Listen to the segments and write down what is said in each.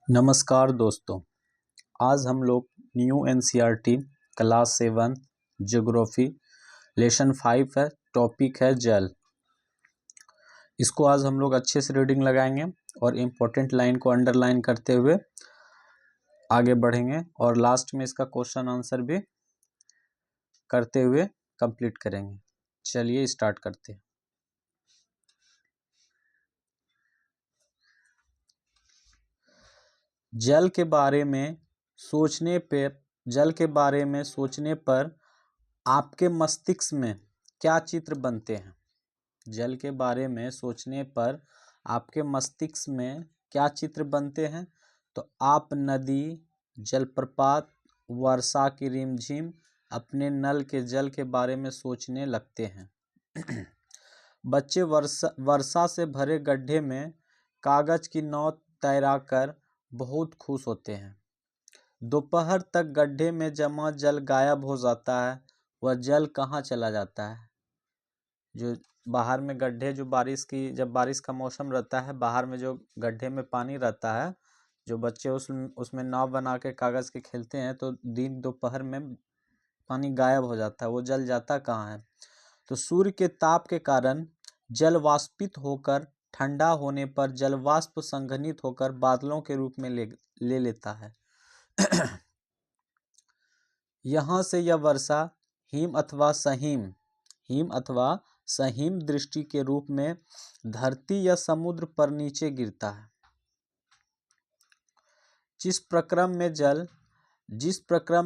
नमस्कार दोस्तों, आज हम लोग new NCERT class 7 geography lesson 5 है। टॉपिक है जल। इसको आज हम लोग अच्छे से रीडिंग लगाएंगे और इम्पोर्टेंट लाइन को अंडरलाइन करते हुए आगे बढ़ेंगे और लास्ट में इसका क्वेश्चन आंसर भी करते हुए कंप्लीट करेंगे। चलिए स्टार्ट करते हैं। जल के बारे में सोचने पर आपके मस्तिष्क में क्या चित्र बनते हैं? जल के बारे में सोचने पर आपके मस्तिष्क में क्या चित्र बनते हैं? तो आप नदी, जलप्रपात, वर्षा की रिमझिम, अपने नल के जल के बारे में सोचने लगते हैं। बच्चे वर्षा से भरे गड्ढे में कागज की नाव तैराकर बहुत खुश होते हैं। दोपहर तक गड्ढे में जमा जल गायब हो जाता है। वह जल कहाँ चला जाता है? जो बाहर में गड्ढे, जब बारिश का मौसम रहता है, बाहर में जो गड्ढे में पानी रहता है, जो बच्चे उसमें नाव बना के कागज के खेलते हैं, तो दिन दोपहर में पानी गायब हो जाता है। वो जल जाता कहाँ है? तो सूर्य के ताप के कारण जल वाष्पित होकर ठंडा होने पर जलवाष्प संघनित होकर बादलों के रूप में ले लेता है। यहाँ से यह वर्षा हिम अथवा सहिम दृष्टि के रूप में धरती या समुद्र पर नीचे गिरता है। जिस प्रक्रम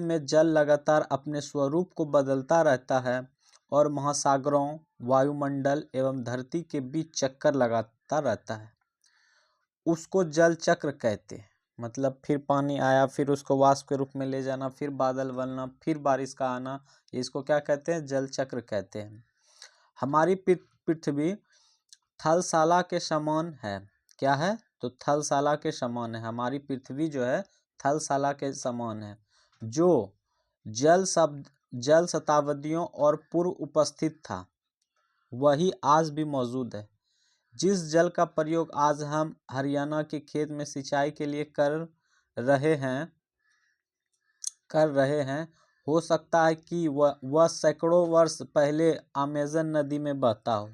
में जल लगातार अपने स्वरूप को बदलता रहता है और महासागरों, वायुमंडल एवं धरती के बीच चक्कर लगाता रहता है, उसको जल चक्र कहते हैं। मतलब फिर पानी आया, फिर उसको वाष्प के रूप में ले जाना, फिर बादल बनना, फिर बारिश का आना, इसको क्या कहते हैं? जल चक्र कहते हैं। हमारी पृथ्वी थलशाला के समान है। क्या है? तो थलशाला के समान है। हमारी पृथ्वी जो है थलशाला के समान है, जो जल शताब्दियों और पूर्व उपस्थित था, वही आज भी मौजूद है। जिस जल का प्रयोग आज हम हरियाणा के खेत में सिंचाई के लिए कर रहे हैं, हो सकता है कि वह सैकड़ों वर्ष पहले अमेज़न नदी में बहता हो।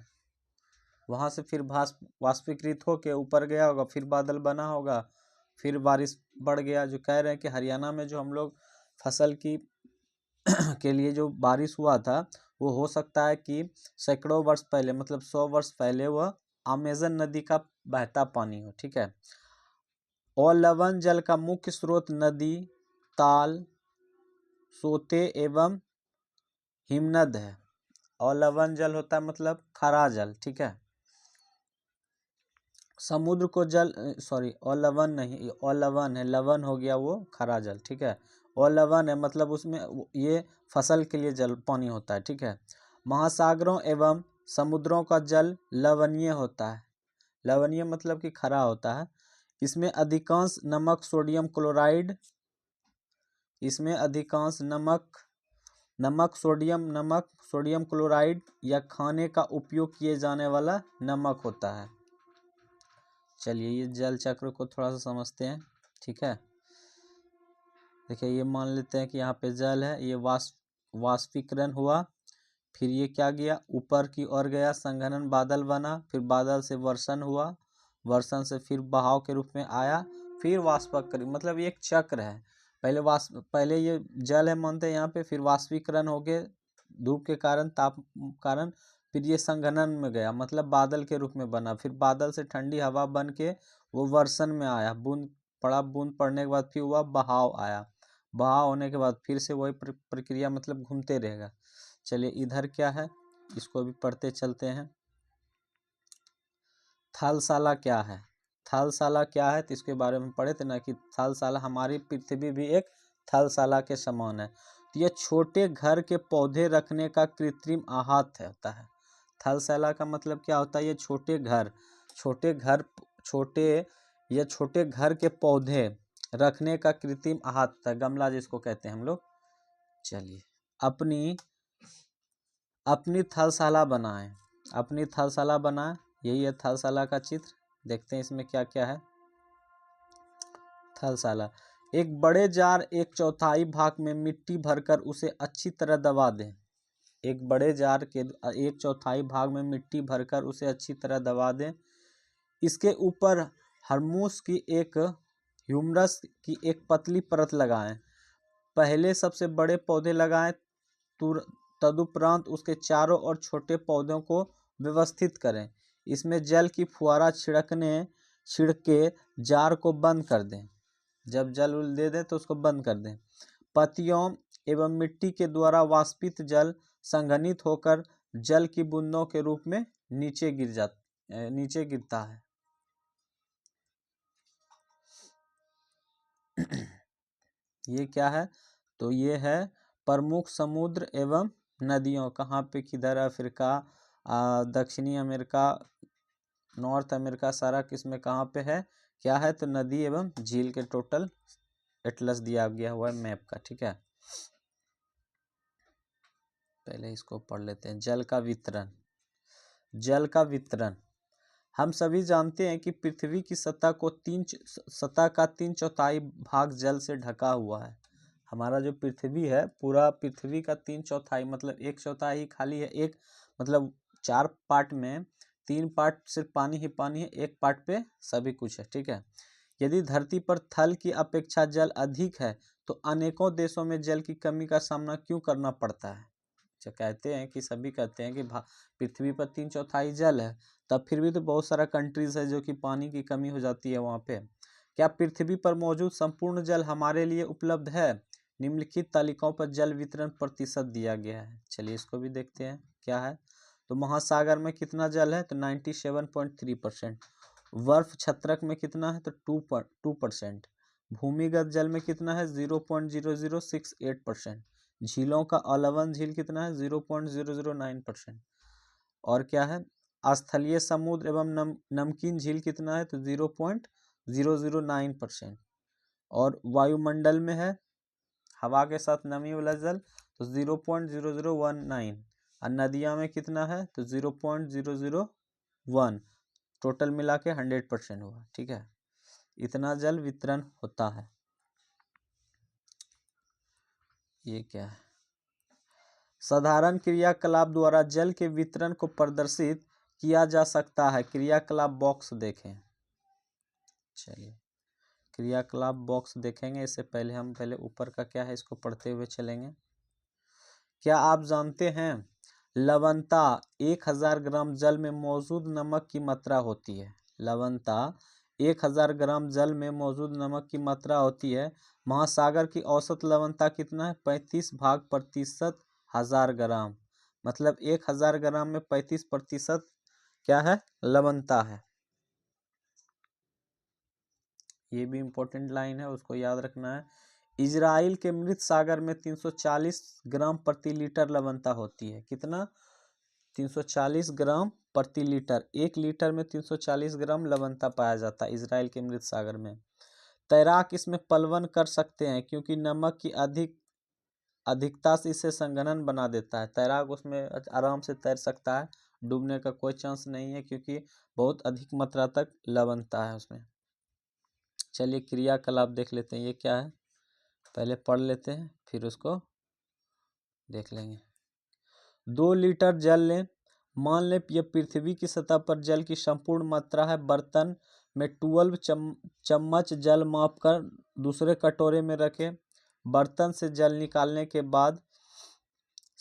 वहाँ से फिर वाष्पीकृत होकर ऊपर गया होगा, फिर बादल बना होगा, फिर बारिश बढ़ गया। जो कह रहे हैं कि हरियाणा में जो हम लोग फसल की के लिए जो बारिश हुआ था, वो हो सकता है कि सैकड़ों वर्ष पहले, मतलब 100 वर्ष पहले, वह अमेज़न नदी का बहता पानी हो। ठीक है। और लवण जल का मुख्य स्रोत नदी, ताल, सोते एवं हिमनद है। और लवण जल होता है मतलब खारा जल। ठीक है। समुद्र को लवण नहीं, लवण है, लवण हो गया वो खारा जल। ठीक है। और लवण है मतलब उसमें ये फसल के लिए जल पानी होता है। ठीक है। महासागरों एवं समुद्रों का जल लवणीय होता है। लवणीय मतलब कि खरा होता है। इसमें अधिकांश नमक, सोडियम क्लोराइड या खाने का उपयोग किए जाने वाला नमक होता है। चलिए ये जल चक्र को थोड़ा सा समझते हैं। ठीक है। देखिए, ये मान लेते हैं कि यहाँ पे जल है, ये वाष्पीकरण हुआ, फिर ये क्या गया, ऊपर की ओर गया, संघनन बादल बना, फिर बादल से वर्षण हुआ, वर्षण से फिर बहाव के रूप में आया, फिर वाष्पीकरण। मतलब ये एक चक्र है। पहले ये जल है मानते हैं यहाँ पे, फिर वाष्पीकरण हो गए धूप के कारण, ताप कारण, फिर ये संघनन में गया, मतलब बादल के रूप में बना, फिर बादल से ठंडी हवा बन के वो वर्षण में आया, बूंद पड़ने के बाद फिर हुआ बहाव आया, बहाव होने के बाद फिर से वही प्रक्रिया, मतलब घूमते रहेगा। चलिए इधर क्या है, इसको भी पढ़ते चलते हैं। थलशाला क्या है? थलशाला क्या है तो इसके बारे में पढ़े थे ना कि थलशाला, हमारी पृथ्वी भी एक थलशाला के समान है। तो ये छोटे घर के पौधे रखने का कृत्रिम आहत होता है। थलशाला का मतलब क्या होता है? ये छोटे घर के पौधे रखने का कृत्रिम आहत है, गमला जिसको कहते हैं हम लोग। चलिए अपनी थलशाला बनाएं। यही है थलशाला का चित्र। देखते हैं इसमें क्या क्या है। थलशाला। एक बड़े जार 1/4 भाग में मिट्टी भरकर उसे अच्छी तरह दबा दें। एक बड़े जार के 1/4 भाग में मिट्टी भरकर उसे अच्छी तरह दबा दें। इसके ऊपर ह्यूमरस की एक पतली परत लगाएं। पहले सबसे बड़े पौधे लगाएं, तदुपरांत उसके चारों ओर छोटे पौधों को व्यवस्थित करें। इसमें जल की फुहारा छिड़के जार को बंद कर दें। जब जल दे दें तो उसको बंद कर दें। पत्तियों एवं मिट्टी के द्वारा वाष्पित जल संघनित होकर जल की बूंदों के रूप में नीचे गिरता है। ये क्या है? तो ये है प्रमुख समुद्र एवं नदियों। कहाँ पे? किधर? अफ्रीका, दक्षिणी अमेरिका, नॉर्थ अमेरिका, सारा किसमें कहाँ पे है? क्या है? तो नदी एवं झील के टोटल एटलस दिया गया हुआ है मैप का। ठीक है, पहले इसको पढ़ लेते हैं। जल का वितरण। जल का वितरण हम सभी जानते हैं कि पृथ्वी की सतह का 3/4 भाग जल से ढका हुआ है। हमारा जो पृथ्वी है, पूरा पृथ्वी का 3/4 मतलब 1/4 खाली है। एक मतलब 4 पार्ट में 3 पार्ट सिर्फ पानी ही पानी है, 1 पार्ट पे सभी कुछ है। ठीक है, यदि धरती पर थल की अपेक्षा जल अधिक है तो अनेकों देशों में जल की कमी का सामना क्यों करना पड़ता है? जो कहते हैं कि सभी कहते हैं कि पृथ्वी पर 3/4 जल है, तब फिर भी तो बहुत सारा कंट्रीज है जो कि पानी की कमी हो जाती है वहाँ पे। क्या पृथ्वी पर मौजूद संपूर्ण जल हमारे लिए उपलब्ध है? निम्नलिखित तालिकाओं पर जल वितरण प्रतिशत दिया गया है। चलिए इसको भी देखते हैं क्या है। तो महासागर में कितना जल है? तो 97.3%। बर्फ छत्रक में कितना है? तो 2%। भूमिगत जल में कितना है? 0.0068%। झीलों का अलवन झील कितना है? 0.009%। और क्या है? स्थलीय समुद्र एवं नमकीन झील कितना है? तो 0.009%। और वायुमंडल में है हवा के साथ नमी वाला जल तो 0.0019। और नदियाँ में कितना है? तो 0.001। टोटल मिला के 100% हुआ। ठीक है, इतना जल वितरण होता है। ये क्या है? साधारण क्रियाकलाप द्वारा जल के वितरण को प्रदर्शित किया जा सकता है। क्रियाकलाप बॉक्स देखें। चलिए क्रियाकलाप बॉक्स देखेंगे। इससे पहले हम ऊपर का क्या है इसको पढ़ते हुए चलेंगे। क्या आप जानते हैं लवणता 1000 ग्राम जल में मौजूद नमक की मात्रा होती है? लवणता 1000 ग्राम जल में मौजूद नमक की मात्रा होती है। महासागर की औसत लवणता कितना है? 35 भाग प्रतिशत 1000 ग्राम। मतलब 1000 ग्राम में 35% क्या है? लवणता है। ये भी इंपॉर्टेंट लाइन है, उसको याद रखना है। इजराइल के मृत सागर में 340 ग्राम प्रति लीटर लवणता होती है। कितना? 340 ग्राम प्रति लीटर। 1 लीटर में 340 ग्राम लवणता पाया जाता है इजराइल के मृत सागर में। तैराक इसमें पलवन कर सकते हैं क्योंकि नमक की अधिकता से इसे संघनन बना देता है। तैराक उसमें आराम से तैर सकता है, डूबने का कोई चांस नहीं है क्योंकि बहुत अधिक मात्रा तक लवणता है उसमें। चलिए क्रियाकलाप देख लेते हैं। ये क्या है पहले पढ़ लेते हैं, फिर उसको देख लेंगे। 2 लीटर जल लें। मान लें यह पृथ्वी की सतह पर जल की संपूर्ण मात्रा है। बर्तन में 12 चम्मच जल मापकर दूसरे कटोरे में रखें। बर्तन से जल निकालने के बाद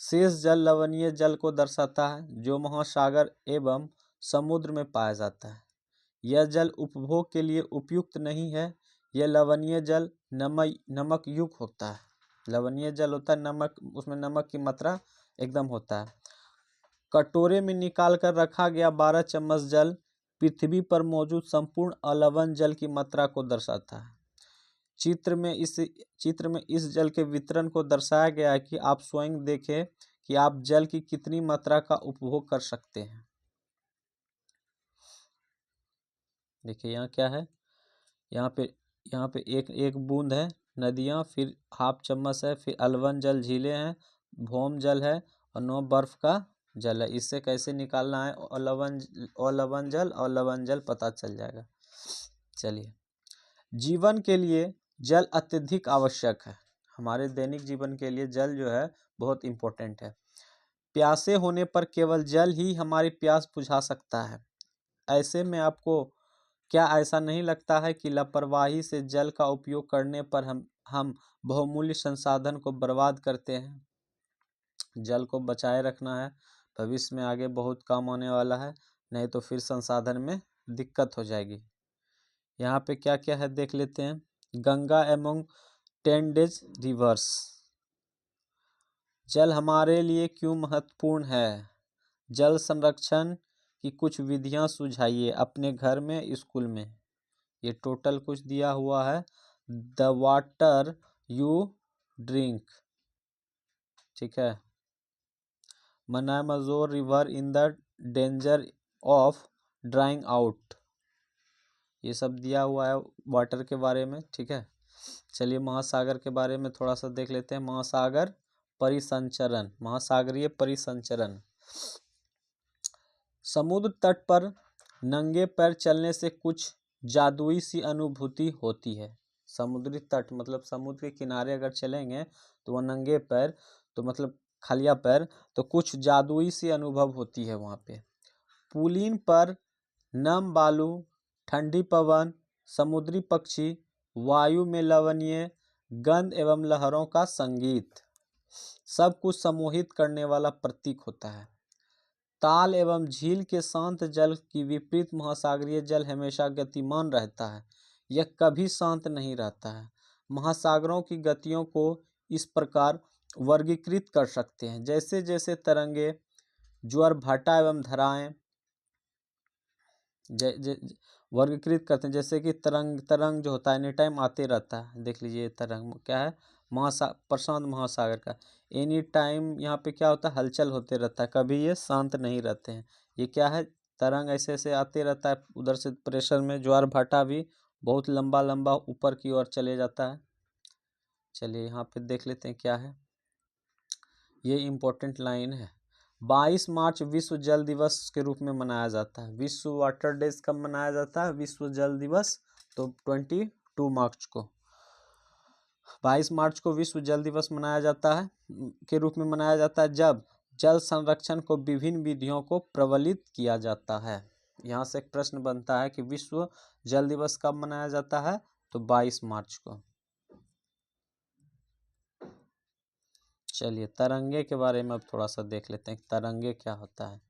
शेष जल लवणीय जल को दर्शाता है जो महासागर एवं समुद्र में पाया जाता है। यह जल उपभोग के लिए उपयुक्त नहीं है। यह लवणीय जल नमक युक्त होता है। लवणीय जल होता है नमक, उसमें नमक की मात्रा एकदम होता है। कटोरे में निकाल कर रखा गया 12 चम्मच जल पृथ्वी पर मौजूद संपूर्ण अलवण जल की मात्रा को दर्शाता है। चित्र में इस जल के वितरण को दर्शाया गया है कि आप स्वयं देखें कि आप जल की कितनी मात्रा का उपभोग कर सकते हैं। देखिए यहाँ क्या है, यहाँ पे एक बूंद है नदियाँ, फिर हाफ चम्मच है, फिर अलवन जल झीलें हैं, भौम जल है और 9 बर्फ का जल है। इससे कैसे निकालना है अलवन जल और लवण जल पता चल जाएगा। चलिए जीवन के लिए जल अत्यधिक आवश्यक है। हमारे दैनिक जीवन के लिए जल जो है बहुत इम्पोर्टेंट है। प्यासे होने पर केवल जल ही हमारी प्यास बुझा सकता है। ऐसे में आपको क्या ऐसा नहीं लगता है कि लापरवाही से जल का उपयोग करने पर हम बहुमूल्य संसाधन को बर्बाद करते हैं। जल को बचाए रखना है, भविष्य में आगे बहुत काम आने वाला है, नहीं तो फिर संसाधन में दिक्कत हो जाएगी। यहाँ पे क्या क्या है देख लेते हैं। गंगा एवं 10 डेज रिवर्स। जल हमारे लिए क्यों महत्वपूर्ण है? जल संरक्षण की कुछ विधियां सुझाइए अपने घर में, स्कूल में। ये टोटल कुछ दिया हुआ है। द वाटर यू ड्रिंक, ठीक है। मनामजोर river in the danger of drying out, ये सब दिया हुआ है वाटर के बारे में, ठीक है। चलिए महासागर के बारे में थोड़ा सा देख लेते हैं। महासागर परिसंचरण, महासागरीय परिसंचरण। समुद्र तट पर नंगे पैर चलने से कुछ जादुई सी अनुभूति होती है। समुद्री तट मतलब समुद्र के किनारे अगर चलेंगे तो वह नंगे पैर, तो मतलब खालिया पैर, तो कुछ जादुई सी अनुभव होती है वहाँ पे। पुलिन पर नम बालू, ठंडी पवन, समुद्री पक्षी, वायु में लवणीय गंध एवं लहरों का संगीत, सब कुछ सम्मोहित करने वाला प्रतीक होता है। ताल एवं झील के शांत जल की विपरीत महासागरीय जल हमेशा गतिमान रहता है, यह कभी शांत नहीं रहता है। महासागरों की गतियों को इस प्रकार वर्गीकृत कर सकते हैं, जैसे जैसे तरंगे, ज्वार भाटा एवं धाराएं वर्गीकृत करते हैं। जैसे कि तरंग जो होता है एनी टाइम आते रहता है। देख लीजिए तरंग क्या है, प्रशांत महासागर का एनी टाइम यहाँ पे क्या होता है, हलचल होते रहता है, कभी ये शांत नहीं रहते हैं। ये क्या है, तरंग ऐसे ऐसे आते रहता है, उधर से प्रेशर में ज्वार भाटा भी बहुत लंबा लंबा ऊपर की ओर चले जाता है। चलिए यहाँ पे देख लेते हैं क्या है, ये इम्पोर्टेंट लाइन है। 22 मार्च विश्व जल दिवस के रूप में मनाया जाता है। विश्व वाटर डेज कब मनाया जाता है? विश्व जल दिवस तो 22 मार्च को, 22 मार्च को विश्व जल दिवस मनाया जाता है के रूप में मनाया जाता है, जब जल संरक्षण को विभिन्न विधियों को प्रबलित किया जाता है। यहाँ से एक प्रश्न बनता है कि विश्व जल दिवस कब मनाया जाता है? तो 22 मार्च को। चलिए तरंगे के बारे में अब थोड़ा सा देख लेते हैं, तरंगे क्या होता है।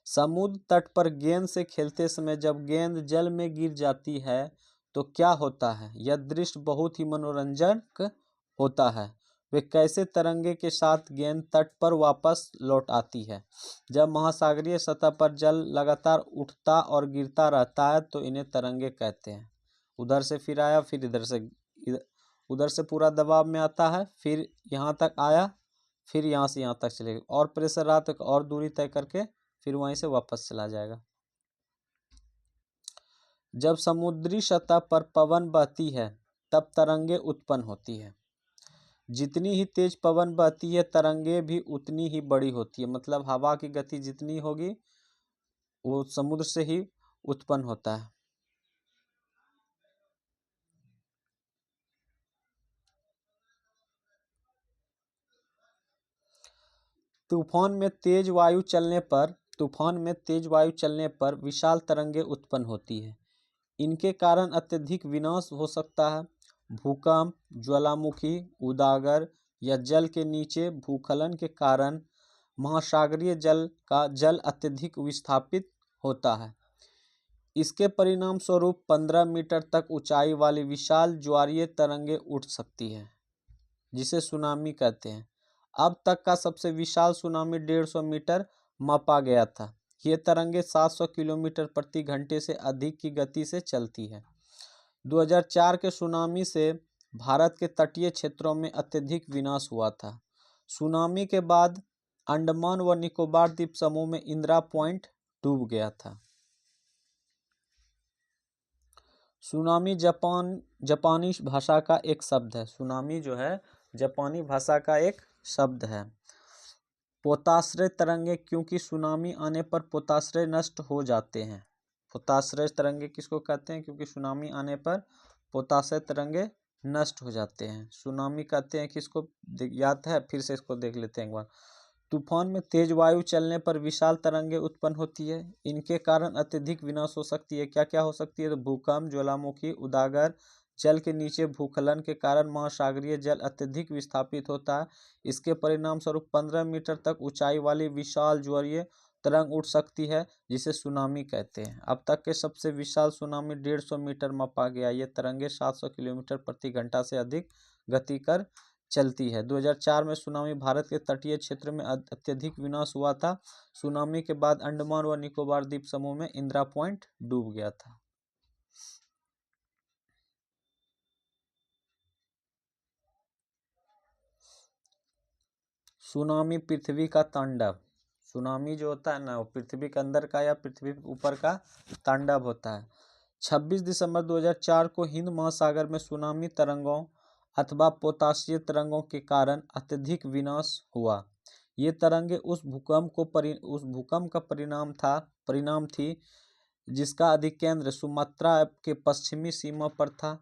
समुद्र तट पर गेंद से खेलते समय जब गेंद जल में गिर जाती है तो क्या होता है? यह दृश्य बहुत ही मनोरंजक होता है। वे कैसे तरंगे के साथ गेंद तट पर वापस लौट आती है। जब महासागरीय सतह पर जल लगातार उठता और गिरता रहता है तो इन्हें तरंगे कहते हैं। उधर से फिर आया, फिर उधर से पूरा दबाव में आता है, फिर यहाँ तक आया, फिर यहाँ से यहाँ तक चलेगा, और प्रेशर रहा तो और दूरी तय करके फिर वहीं से वापस चला जाएगा। जब समुद्री सतह पर पवन बहती है तब तरंगे उत्पन्न होती है। जितनी ही तेज पवन बहती है तरंगे भी उतनी ही बड़ी होती है। मतलब हवा की गति जितनी होगी वो समुद्र से ही उत्पन्न होता है। तूफान में तेज वायु चलने पर विशाल तरंगे उत्पन्न होती है। इनके कारण अत्यधिक विनाश हो सकता है। भूकंप, ज्वालामुखी, उदागर या जल के नीचे भूस्खलन के कारण महासागरीय जल अत्यधिक विस्थापित होता है। इसके परिणाम स्वरूप 15 मीटर तक ऊंचाई वाली विशाल ज्वारीय तरंगे उठ सकती है, जिसे सुनामी कहते हैं। अब तक का सबसे विशाल सुनामी 150 मीटर मापा गया था। ये तरंगे 700 किलोमीटर प्रति घंटे से अधिक की गति से चलती है। 2004 के सुनामी से भारत के तटीय क्षेत्रों में अत्यधिक विनाश हुआ था। सुनामी के बाद अंडमान व निकोबार द्वीप समूह में इंदिरा पॉइंट डूब गया था। सुनामी जापानी भाषा का एक शब्द है। सुनामी जो है जापानी भाषा का एक शब्द है। पोताश्रय तरंगे, क्योंकि सुनामी आने पर पोताश्रय नष्ट हो जाते हैं। पोताश्रय तरंगे किसको कहते हैं? क्योंकि सुनामी आने पर पोताशय तरंगे नष्ट हो जाते हैं। सुनामी कहते हैं कि इसको याद है, फिर से इसको देख लेते हैं एक बार। तूफान में तेज वायु चलने पर विशाल तरंगे उत्पन्न होती है। इनके कारण अत्यधिक विनाश हो सकती है। क्या क्या हो सकती है? तो भूकंप, ज्वालामुखी, उदागर, जल के नीचे भूस्खलन के कारण महासागरीय जल अत्यधिक विस्थापित होता है। इसके परिणाम स्वरूप 15 मीटर तक ऊंचाई वाली विशाल ज्वारीय तरंग उठ सकती है, जिसे सुनामी कहते हैं। अब तक के सबसे विशाल सुनामी 150 मीटर मापा गया। ये तरंगे 700 किलोमीटर प्रति घंटा से अधिक गति कर चलती है। 2004 में सुनामी भारत के तटीय क्षेत्र में अत्यधिक विनाश हुआ था। सुनामी के बाद अंडमान व निकोबार द्वीप समूह में इंदिरा पॉइंट डूब गया था। सुनामी पृथ्वी का तांडव। सुनामी जो होता है ना, वो पृथ्वी के अंदर का या पृथ्वी के ऊपर का तांडव होता है। 26 दिसंबर 2004 को हिंद महासागर में सुनामी तरंगों अथवा पोताशीय तरंगों के कारण अत्यधिक विनाश हुआ। ये तरंगे उस भूकंप का परिणाम थी जिसका अधिकेंद्र सुमात्रा के पश्चिमी सीमा पर था।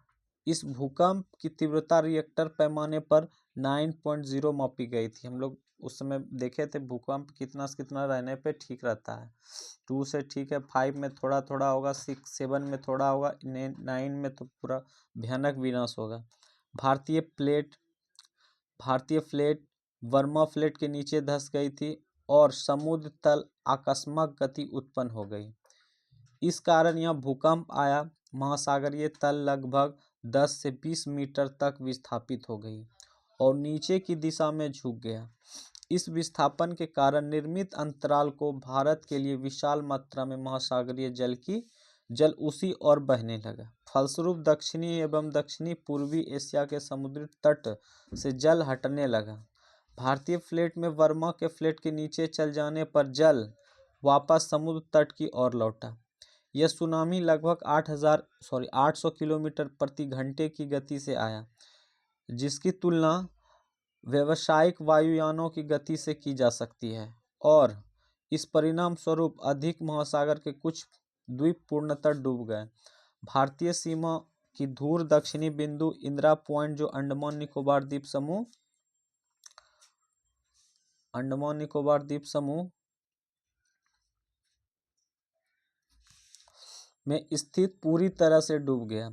इस भूकंप की तीव्रता रिएक्टर पैमाने पर 9.0 मापी गई थी। हम लोग उस समय देखे थे भूकंप कितना से कितना रहने पे ठीक रहता है। 2 से ठीक है, 5 में थोड़ा थोड़ा होगा, 6 7 में थोड़ा होगा, 9 में तो पूरा भयानक विनाश होगा। भारतीय फ्लैट वर्मा फ्लैट के नीचे धंस गई थी और समुद्र तल आकस्मिक गति उत्पन्न हो गई। इस कारण यह भूकंप आया। महासागरीय तल लगभग 10 से 20 मीटर तक विस्थापित हो गई और नीचे की दिशा में झुक गया। इस विस्थापन के कारण निर्मित अंतराल को भारत के लिए विशाल मात्रा में महासागरीय जल उसी ओर बहने लगा। फलस्वरूप दक्षिणी एवं दक्षिणी पूर्वी एशिया के समुद्री तट से जल हटने लगा। भारतीय फ्लैट में वर्मा के फ्लैट के नीचे चल जाने पर जल वापस समुद्र तट की ओर लौटा। यह सुनामी लगभग 800 किलोमीटर प्रति घंटे की गति से आया, जिसकी तुलना व्यावसायिक वायुयानों की गति से की जा सकती है, और इस परिणाम स्वरूप अधिक महासागर के कुछ द्वीप पूर्णतः डूब गए। भारतीय सीमा की दूर दक्षिणी बिंदु इंदिरा पॉइंट, जो अंडमान निकोबार द्वीप समूह में स्थित पूरी तरह से डूब गया।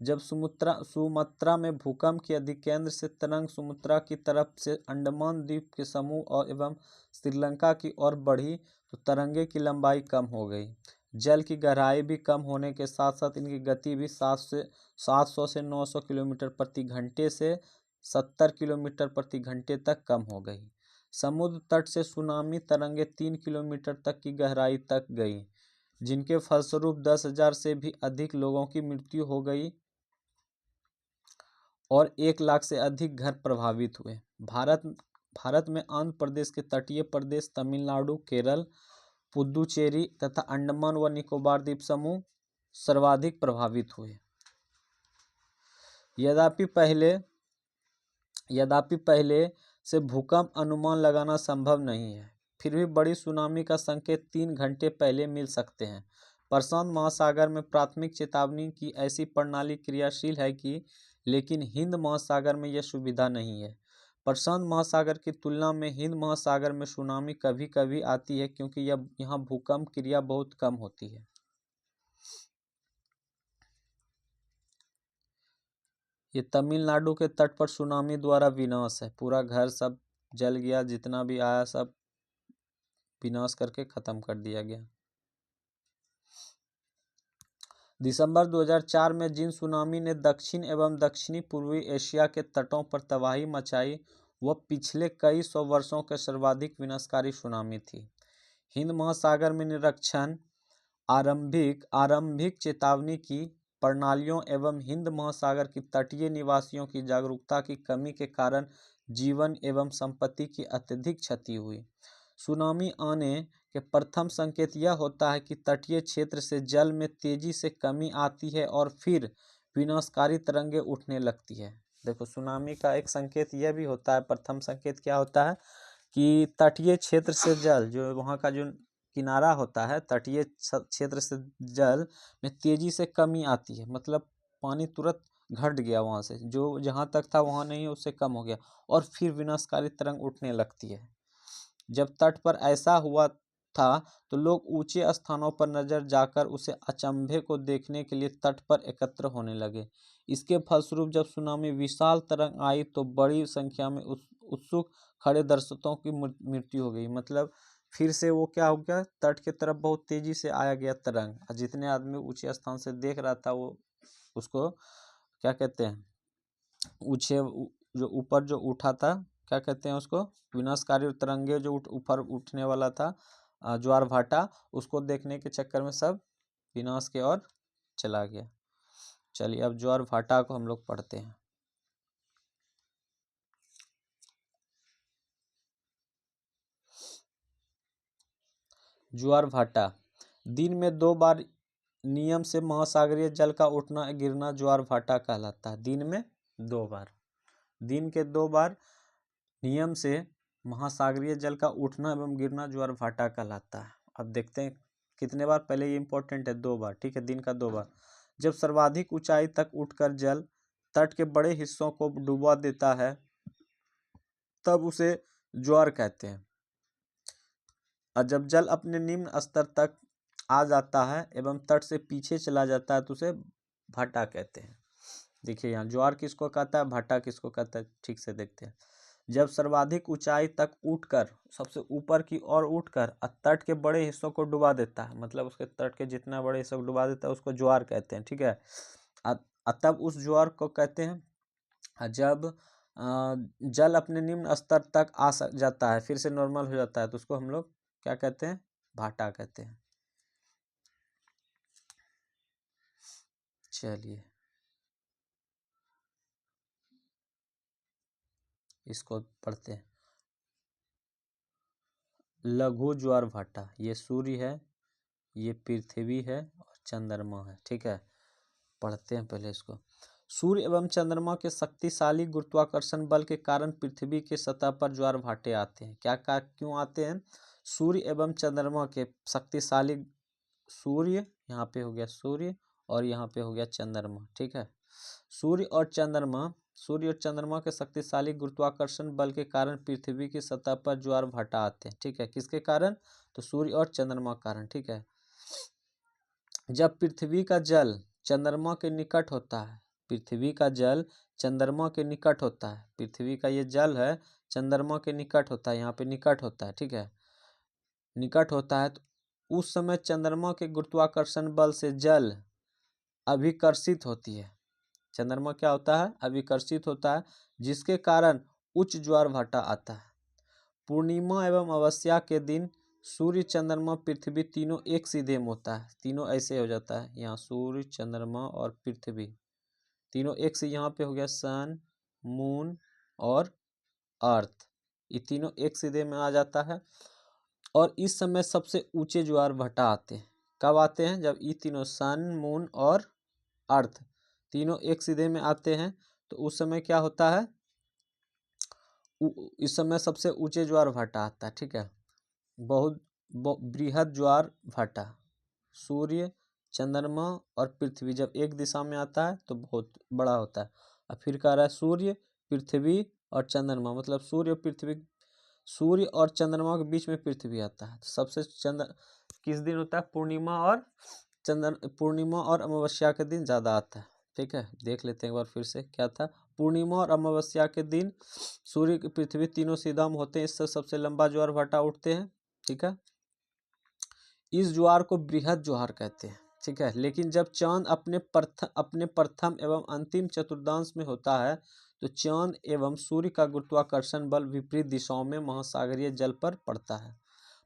जब सुमात्रा में भूकंप के अधिकेंद्र से तरंग सुमात्रा की तरफ से अंडमान द्वीप के समूह और एवं श्रीलंका की ओर बढ़ी तो तरंगे की लंबाई कम हो गई। जल की गहराई भी कम होने के साथ साथ इनकी गति भी 700 से 900 किलोमीटर प्रति घंटे से 70 किलोमीटर प्रति घंटे तक कम हो गई। समुद्र तट से सुनामी तरंगे 3 किलोमीटर तक की गहराई तक गई, जिनके फलस्वरूप 10,000 से भी अधिक लोगों की मृत्यु हो गई और 1 लाख से अधिक घर प्रभावित हुए। भारत में आंध्र प्रदेश के तटीय प्रदेश, तमिलनाडु, केरल, पुदुचेरी तथा अंडमान व निकोबार द्वीप समूह सर्वाधिक प्रभावित हुए। यद्यपि पहले से भूकंप अनुमान लगाना संभव नहीं है, फिर भी बड़ी सुनामी का संकेत 3 घंटे पहले मिल सकते हैं। प्रशांत महासागर में प्राथमिक चेतावनी की ऐसी प्रणाली क्रियाशील है कि, लेकिन हिंद महासागर में यह सुविधा नहीं है। प्रशांत महासागर की तुलना में हिंद महासागर में सुनामी कभी कभी आती है, क्योंकि यहाँ भूकंप क्रिया बहुत कम होती है। ये तमिलनाडु के तट पर सुनामी द्वारा विनाश है। पूरा घर सब जल गया, जितना भी आया सब विनाश करके खत्म कर दिया गया। दिसंबर 2004 में जिन सुनामी ने दक्षिण एवं दक्षिणी पूर्वी एशिया के तटों पर तबाही मचाई, वह पिछले कई सौ वर्षों के सर्वाधिक विनाशकारी सुनामी थी। हिंद महासागर में निरीक्षण, आरंभिक चेतावनी की प्रणालियों एवं हिंद महासागर की तटीय निवासियों की जागरूकता की कमी के कारण जीवन एवं संपत्ति की अत्यधिक क्षति हुई। सुनामी आने के प्रथम संकेत यह होता है कि तटीय क्षेत्र से जल में तेजी से कमी आती है और फिर विनाशकारी तरंगे उठने लगती है। देखो, सुनामी का एक संकेत यह भी होता है, प्रथम संकेत क्या होता है कि तटीय क्षेत्र से जल, जो वहाँ का जो किनारा होता है, तटीय क्षेत्र से जल में तेजी से कमी आती है, मतलब पानी तुरंत घट गया, वहाँ से जो जहाँ तक था वहाँ नहीं, उससे कम हो गया, और फिर विनाशकारी तरंग उठने लगती है। जब तट पर ऐसा हुआ था तो लोग ऊंचे स्थानों पर नजर जाकर उसे अचंभे को देखने के लिए तट पर एकत्र होने लगे। इसके फलस्वरूप जब सुनामी विशाल तरंग आई तो बड़ी संख्या में उत्सुक खड़े दर्शकों की मृत्यु हो गई। मतलब फिर से वो क्या हो गया, तट की तरफ बहुत तेजी से आया गया तरंग, और जितने आदमी ऊंचे स्थान से देख रहा था वो उसको क्या कहते हैं, ऊंचे जो ऊपर जो उठा था, क्या कहते हैं उसको, विनाशकारी तरंगे जो ऊपर उठने वाला था, ज्वार भाटा, उसको देखने के चक्कर में सब विनाश की ओर चला गया। चलिए अब ज्वार भाटा को हम लोग पढ़ते हैं। ज्वार भाटा दिन में 2 बार नियम से महासागरीय जल का उठना गिरना ज्वार भाटा कहलाता है। दिन में 2 बार, दिन के 2 बार नियम से महासागरीय जल का उठना एवं गिरना ज्वार भाटा कहलाता है। अब देखते हैं कितने बार, पहले ये इंपॉर्टेंट है 2 बार, ठीक है, दिन का 2 बार। जब सर्वाधिक ऊंचाई तक उठकर जल तट के बड़े हिस्सों को डुबा देता है तब उसे ज्वार कहते हैं, और जब जल अपने निम्न स्तर तक आ जाता है एवं तट से पीछे चला जाता है तो उसे भाटा कहते हैं। देखिए यहाँ ज्वार किसको कहता है, भाटा किसको कहता है, ठीक से देखते हैं। जब सर्वाधिक ऊंचाई तक उठकर, सबसे ऊपर की ओर उठकर तट के बड़े हिस्सों को डुबा देता है, मतलब उसके तट के जितना बड़े हिस्सों को डुबा देता है उसको ज्वार कहते हैं, ठीक है। तब उस ज्वार को कहते हैं जब जल अपने निम्न स्तर तक आ जाता है, फिर से नॉर्मल हो जाता है, तो उसको हम लोग क्या कहते हैं, भाटा कहते हैं। चलिए इसको पढ़ते हैं। लघु ज्वार भाटा, ये सूर्य है, ये पृथ्वी है और चंद्रमा है, ठीक है। पढ़ते हैं पहले इसको। सूर्य एवं चंद्रमा के शक्तिशाली गुरुत्वाकर्षण बल के कारण पृथ्वी के सतह पर ज्वार भाटे आते हैं। क्यों आते हैं, सूर्य एवं चंद्रमा के शक्तिशाली, सूर्य यहाँ पे हो गया सूर्य और यहाँ पे हो गया चंद्रमा, ठीक है। सूर्य और चंद्रमा के शक्तिशाली गुरुत्वाकर्षण बल के कारण पृथ्वी की सतह पर ज्वार भाटा आते हैं, ठीक है। किसके कारण, तो सूर्य और चंद्रमा कारण, ठीक है। जब पृथ्वी का जल चंद्रमा के निकट होता है, पृथ्वी का जल चंद्रमा के निकट होता है, पृथ्वी का ये जल है चंद्रमा के निकट होता है, यहाँ पे निकट होता है, ठीक है, निकट होता है, तो उस समय चंद्रमा के गुरुत्वाकर्षण बल से जल अभिकर्षित होती है। चंद्रमा क्या होता है, अभिकर्षित होता है, जिसके कारण उच्च ज्वार भाटा आता है। पूर्णिमा एवं अमावस्या के दिन सूर्य चंद्रमा पृथ्वी तीनों एक सीधे में होता है, तीनों ऐसे हो जाता है, यहाँ सूर्य चंद्रमा और पृथ्वी तीनों एक से, यहाँ पे हो गया सन मून और अर्थ, ये तीनों एक सीधे में आ जाता है। और इस समय सबसे ऊंचे ज्वार भाटा आते हैं। कब आते हैं, जब ये तीनों सन मून और अर्थ तीनों एक सीधे में आते हैं, तो उस समय क्या होता है, इस समय सबसे ऊंचे ज्वार भाटा आता है, ठीक है। बहुत बृहद ज्वार भाटा, सूर्य चंद्रमा और पृथ्वी जब एक दिशा में आता है तो बहुत बड़ा होता है। और फिर कह रहा है सूर्य पृथ्वी और चंद्रमा, मतलब सूर्य और चंद्रमा के बीच में पृथ्वी आता है, तो सबसे किस दिन होता है, पूर्णिमा और अमावस्या के दिन ज़्यादा आता है, ठीक है। देख लेते हैं एक बार फिर से, क्या था, पूर्णिमा और अमावस्या के दिन सूर्य की पृथ्वी तीनों सीधा में होते हैं, इससे सबसे लंबा ज्वार भाटा उठते हैं, ठीक है। इस ज्वार को बृहद ज्वार कहते हैं, ठीक है। लेकिन जब चांद अपने प्रथम एवं अंतिम चतुर्थांश में होता है तो चांद एवं सूर्य का गुरुत्वाकर्षण बल विपरीत दिशाओं में महासागरीय जल पर पड़ता है।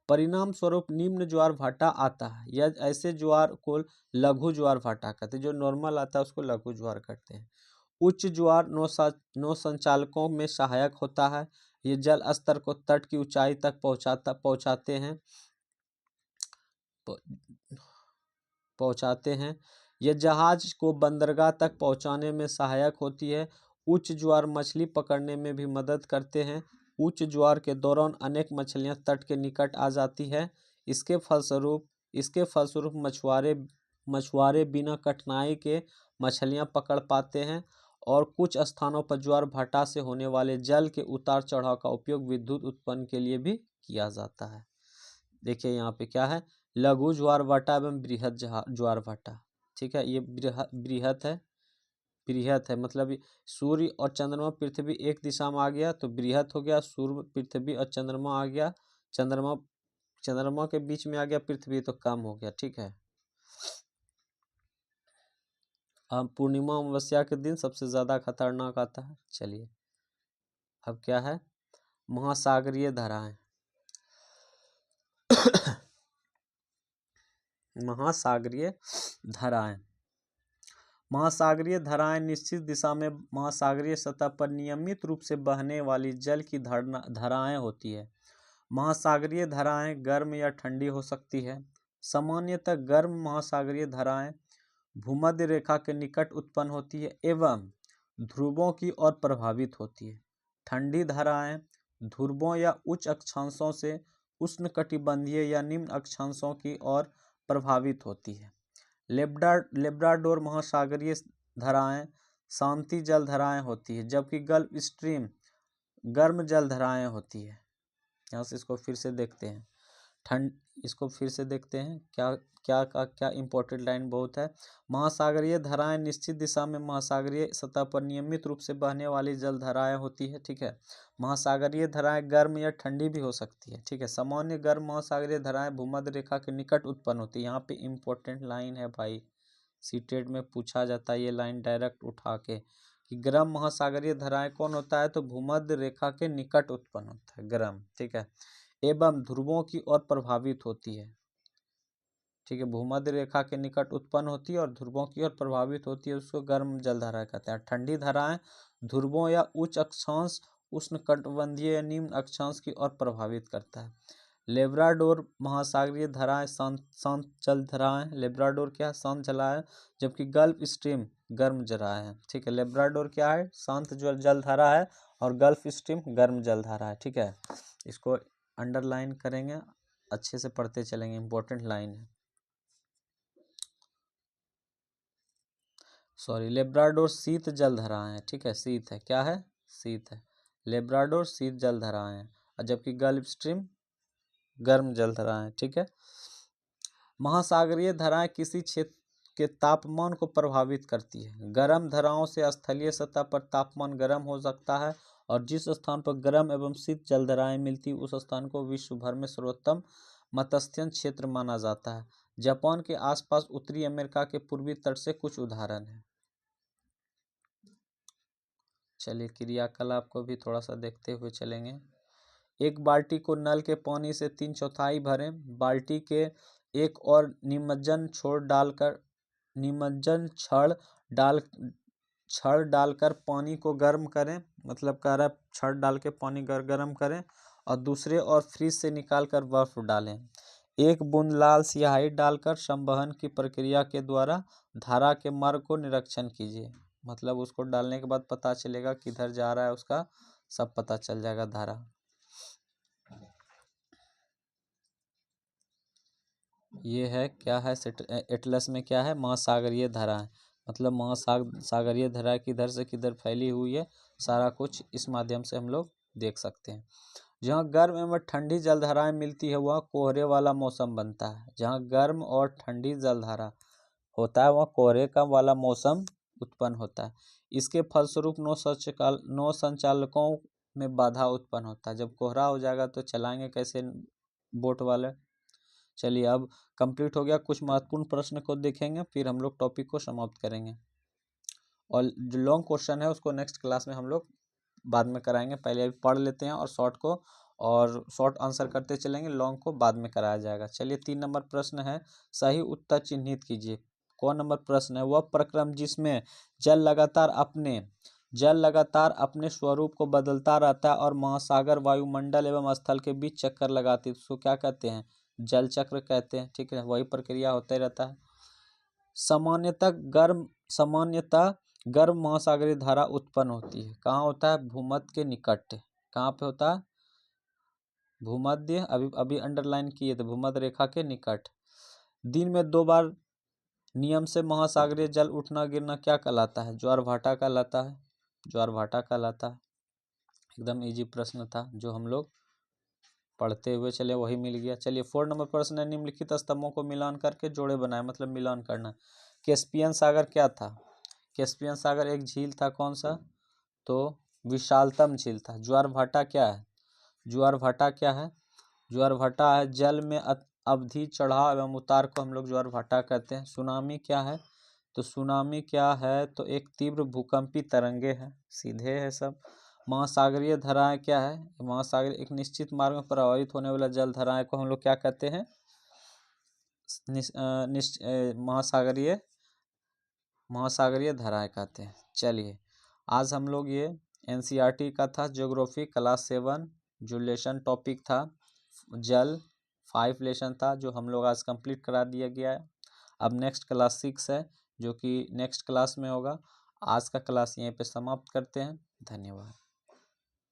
परिणाम स्वरूप निम्न ज्वार भाटा आता है। यह ऐसे ज्वार को लघु ज्वार भाटा कहते हैं, जो नॉर्मल आता है उसको लघु ज्वार कहते हैं। उच्च ज्वार नौ संचालकों में सहायक होता है। ये जल स्तर को तट की ऊंचाई तक पहुंचाते हैं। यह जहाज को बंदरगाह तक पहुंचाने में सहायक होती है। उच्च ज्वार मछली पकड़ने में भी मदद करते हैं। उच्च ज्वार के दौरान अनेक मछलियां तट के निकट आ जाती है। इसके फलस्वरूप मछुआरे बिना कठिनाई के मछलियां पकड़ पाते हैं और कुछ स्थानों पर ज्वार भाटा से होने वाले जल के उतार चढ़ाव का उपयोग विद्युत उत्पन्न के लिए भी किया जाता है। देखिए यहाँ पे क्या है, लघु ज्वार भाटा एवं बृहद ज्वार भाटा। ठीक है, ये बृहद है, बृहद है मतलब सूर्य और चंद्रमा पृथ्वी एक दिशा में आ गया तो बृहद हो गया, सूर्य पृथ्वी और चंद्रमा आ गया, चंद्रमा के बीच में आ गया पृथ्वी तो कम हो गया। ठीक है, अब पूर्णिमा अमावस्या के दिन सबसे ज्यादा खतरनाक आता है। चलिए अब क्या है, महासागरीय धाराएं। महासागरीय धाराएं, महासागरीय धाराएं निश्चित दिशा में महासागरीय सतह पर नियमित रूप से बहने वाली जल की धाराएं होती है। महासागरीय धाराएं गर्म या ठंडी हो सकती है। सामान्यतः गर्म महासागरीय धाराएं भूमध्य रेखा के निकट उत्पन्न होती है एवं ध्रुवों की ओर प्रभावित होती है। ठंडी धाराएं ध्रुवों या उच्च अक्षांशों से उष्णकटिबंधीय या निम्न अक्षांशों की ओर प्रभावित होती है। लेब्राडोर महासागरीय धाराएं शांति जल धाराएं होती है, जबकि गल्फ स्ट्रीम गर्म जल धाराएं होती है। यहाँ से इसको फिर से देखते हैं, इसको फिर से देखते हैं, क्या इंपॉर्टेंट लाइन बहुत है। महासागरीय धाराएं निश्चित दिशा में महासागरीय सतह पर नियमित रूप से बहने वाली जल धाराएं होती है। ठीक है, महासागरीय धाराएं गर्म या ठंडी भी हो सकती है। ठीक है, सामान्य गर्म महासागरीय धाराएं भूमध्य रेखा के निकट उत्पन्न होती है। यहाँ पे इंपॉर्टेंट लाइन है भाई, सीटेट में पूछा जाता है ये लाइन डायरेक्ट उठा के कि गर्म महासागरीय धाराएं कौन होता है, तो भूमध्य रेखा के निकट उत्पन्न होता है गर्म। ठीक है, एवं ध्रुवों की ओर प्रभावित होती है। ठीक है, भूमध्य रेखा के निकट उत्पन्न होती है और ध्रुवों की ओर प्रभावित होती है, उसको गर्म जल धारा कहते हैं। ठंडी धाराएं ध्रुवों या उच्च अक्षांश उष्णकटिबंधीय या निम्न अक्षांश की ओर प्रभावित करता है। लेब्राडोर महासागरीय धाराएं शांत जल धाराएं, लेब्राडोर क्या है, शांत जलाएं, जबकि गल्फ स्ट्रीम गर्म जलाएं है। ठीक है, लेब्राडोर क्या है, शांत जल धारा है और गल्फ स्ट्रीम गर्म जल धारा है। ठीक है, इसको अंडरलाइन करेंगे, अच्छे से पढ़ते चलेंगे, इंपॉर्टेंट लाइन है। सॉरी, लेब्राडोर शीत जल धाराएं है। ठीक है, शीत है, क्या है, शीत है, लेब्राडोर शीत जल धाराएं है, और जबकि गल्फ स्ट्रीम गर्म जल धाराएं। ठीक है, महासागरीय धाराएं किसी क्षेत्र के तापमान को प्रभावित करती है। गर्म धाराओं से स्थलीय सतह पर तापमान गर्म हो सकता है और जिस स्थान पर गर्म एवं शीत जल धाराएं मिलती उस स्थान को विश्व भर में सर्वोत्तम मत्स्यन क्षेत्र माना जाता है। जापान के आसपास उत्तरी अमेरिका के पूर्वी तट से कुछ उदाहरण हैं। चलिए क्रियाकलाप को भी थोड़ा सा देखते हुए चलेंगे। एक बाल्टी को नल के पानी से 3/4 भरें। बाल्टी के एक और निमज्जन छड़ डालकर पानी को गर्म करें, मतलब कह रहा है छड़ डाल के पानी गर्म करें, और दूसरे और फ्रिज से निकालकर बर्फ डालें। एक बूंद लाल स्याही डालकर संवहन की प्रक्रिया के द्वारा धारा के मार्ग को निरीक्षण कीजिए। मतलब उसको डालने के बाद पता चलेगा किधर जा रहा है, उसका सब पता चल जाएगा धारा। ये है क्या है, एटलस में क्या है, महासागरीय धारा है, मतलब महासागरीय धारा किधर से किधर फैली हुई है, सारा कुछ इस माध्यम से हम लोग देख सकते हैं। जहाँ गर्म एवं ठंडी जलधाराएं मिलती है वहाँ कोहरे वाला मौसम बनता है। जहाँ गर्म और ठंडी जलधारा होता है वहाँ कोहरे का वाला मौसम उत्पन्न होता है। इसके फलस्वरूप नौ संचालकों में बाधा उत्पन्न होता है। जब कोहरा हो जाएगा तो चलाएंगे कैसे बोट वाले। चलिए अब कंप्लीट हो गया, कुछ महत्वपूर्ण प्रश्न को देखेंगे फिर हम लोग टॉपिक को समाप्त करेंगे, और जो लॉन्ग क्वेश्चन है उसको नेक्स्ट क्लास में हम लोग बाद में कराएंगे। पहले अभी पढ़ लेते हैं और शॉर्ट आंसर करते चलेंगे, लॉन्ग को बाद में कराया जाएगा। चलिए 3 नंबर प्रश्न है, सही उत्तर चिन्हित कीजिए। कौन नंबर प्रश्न है, वह प्रक्रम जिसमें जल लगातार अपने स्वरूप को बदलता रहता है और महासागर वायुमंडल एवं स्थल के बीच चक्कर लगाती है, उसको क्या कहते हैं, जल चक्र कहते हैं। ठीक है, वही प्रक्रिया होता रहता है। सामान्यतः गर्म महासागरीय धारा उत्पन्न होती है, कहाँ होता है, भूमध्य के निकट। कहाँ पे होता है, भूमध्य, अभी अंडरलाइन किए थे, भूमध्य रेखा के निकट। दिन में 2 बार नियम से महासागरीय जल उठना गिरना क्या कहलाता है? ज्वार भाटा कहलाता है। ज्वार भाटा कहलाता है। एकदम इजी प्रश्न था जो हम लोग पढ़ते हुए चले, वही मिल गया। चलिए 4 नंबर प्रश्न है, निम्नलिखित स्तंभों को मिलान करके जोड़े बनाए, मतलब मिलान करना। कैस्पियन सागर क्या था? कैस्पियन सागर एक झील था, कौन सा? तो विशालतम झील था। ज्वार भाटा क्या है? ज्वार भाटा क्या है? ज्वार भाटा है जल में अवधि चढ़ाव एवं उतार को हम लोग ज्वार भाटा कहते हैं। सुनामी क्या है? तो सुनामी क्या है? तो एक तीव्र भूकंपी तरंगे है, सीधे है सब। महासागरीय धाराएं क्या है? महासागरीय एक निश्चित मार्ग में प्रवाहित होने वाला जल धाराएं को हम लोग क्या कहते हैं? महासागरीय धाराएं कहते हैं। चलिए आज हम लोग ये एनसीईआरटी का था, ज्योग्राफी क्लास 7 जो लेसन टॉपिक था जल 5 लेसन था, जो हम लोग आज कंप्लीट करा दिया गया है। अब नेक्स्ट क्लास 6 है जो कि नेक्स्ट क्लास में होगा। आज का क्लास यहीं पे समाप्त करते हैं। धन्यवाद।